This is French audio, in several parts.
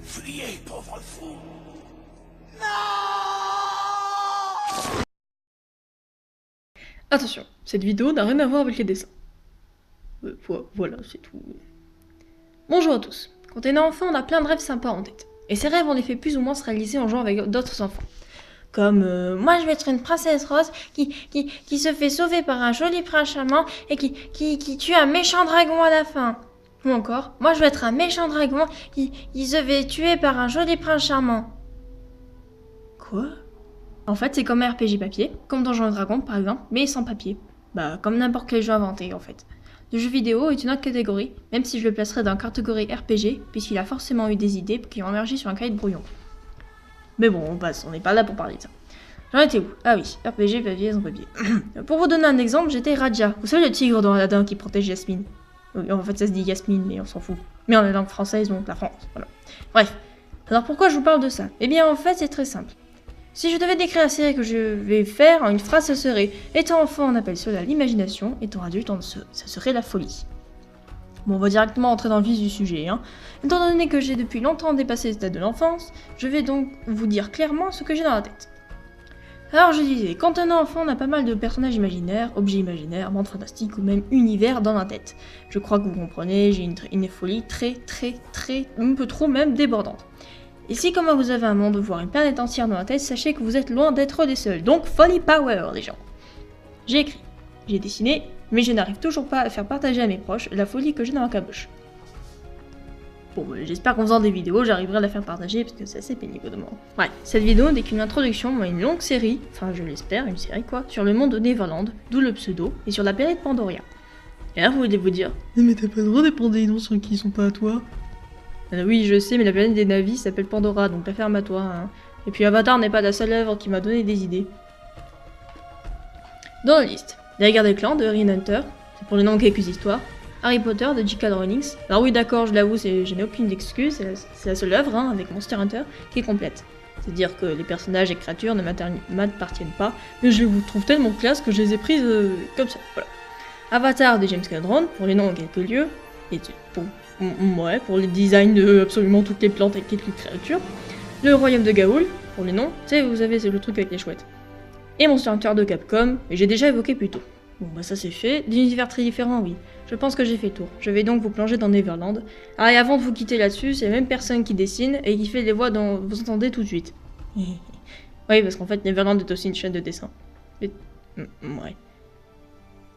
Fuyez, pauvre fou. Attention, cette vidéo n'a rien à voir avec les dessins. Voilà, c'est tout. Bonjour à tous. Quand on est enfant, on a plein de rêves sympas en tête. Et ces rêves, on les fait plus ou moins se réaliser en jouant avec d'autres enfants. Comme moi je vais être une princesse rose qui se fait sauver par un joli prince charmant et qui tue un méchant dragon à la fin. Ou encore, moi je vais être un méchant dragon qui se fait tuer par un joli prince charmant. Quoi? En fait, c'est comme un RPG papier, comme Donjons et Dragons par exemple, mais sans papier. Bah, comme n'importe quel jeu inventé en fait. Le jeu vidéo est une autre catégorie, même si je le placerais dans la catégorie RPG, puisqu'il a forcément eu des idées qui ont émergé sur un cahier de brouillon. Mais bon, on passe, on n'est pas là pour parler de ça. J'en étais où? Ah oui, RPG, papier, sans papier. Pour vous donner un exemple, j'étais Raja. Vous savez le tigre dans Aladdin qui protège Jasmine? Oui, en fait, ça se dit Yasmine, mais on s'en fout. Mais en la langue française, donc la France, voilà. Bref. Alors pourquoi je vous parle de ça? Eh bien, en fait, c'est très simple. Si je devais décrire la série que je vais faire en une phrase, ce serait « Étant enfant, on appelle cela l'imagination, étant adulte, ça serait la folie ». Bon, on va directement entrer dans le vif du sujet. Étant donné que j'ai depuis longtemps dépassé le stade de l'enfance, je vais donc vous dire clairement ce que j'ai dans la tête. Alors je disais, quand un enfant, on a pas mal de personnages imaginaires, objets imaginaires, mondes fantastiques ou même univers dans la tête. Je crois que vous comprenez, j'ai une folie très, un peu trop même débordante. Et si comme vous avez un monde, voire une planète entière dans la tête, sachez que vous êtes loin d'être les seuls. Donc folie power les gens. J'ai écrit, j'ai dessiné, mais je n'arrive toujours pas à faire partager à mes proches la folie que j'ai dans ma caboche. Bon, j'espère qu'en faisant des vidéos, j'arriverai à la faire partager parce que c'est assez pénible de moi. Ouais, cette vidéo n'est qu'une introduction à une longue série, enfin je l'espère, une série quoi, sur le monde de Neverland, d'où le pseudo, et sur la planète Pandoria. Et là vous voulez vous dire, mais t'as pas le droit de prendre des noms sur qui sont pas à toi. Oui, je sais, mais la planète des Navis s'appelle Pandora, donc la ferme à toi. Et puis Avatar n'est pas la seule œuvre qui m'a donné des idées. Dans la liste, La guerre des clans de Harry Hunter, c'est pour les noms quelques histoires. Harry Potter de J.K. Rowling. Alors oui, d'accord, je l'avoue, je n'ai aucune excuse, c'est la seule œuvre, avec Monster Hunter, qui est complète. C'est-à-dire que les personnages et créatures ne m'appartiennent pas, mais je vous trouve tellement classe que je les ai prises comme ça, voilà. Avatar de James Cameron, pour les noms en quelques lieux, et pour les designs de absolument toutes les plantes et quelques créatures. Le royaume de Gaoul, pour les noms, tu sais, vous savez, c'est le truc avec les chouettes. Et Monster Hunter de Capcom, et j'ai déjà évoqué plus tôt. Bon bah ça c'est fait, des univers très différents oui. Je pense que j'ai fait le tour. Je vais donc vous plonger dans Neverland. Ah et avant de vous quitter là-dessus, c'est la même personne qui dessine et qui fait les voix dont vous entendez tout de suite. Oui parce qu'en fait Neverland est aussi une chaîne de dessin. Ouais.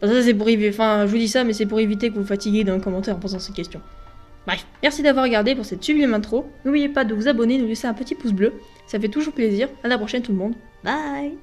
Enfin, ça c'est pour éviter, enfin je vous dis ça mais c'est pour éviter que vous fatiguiez dans les commentaires en posant ces questions. Bref, merci d'avoir regardé pour cette sublime intro. N'oubliez pas de vous abonner, de laisser un petit pouce bleu. Ça fait toujours plaisir. À la prochaine tout le monde. Bye.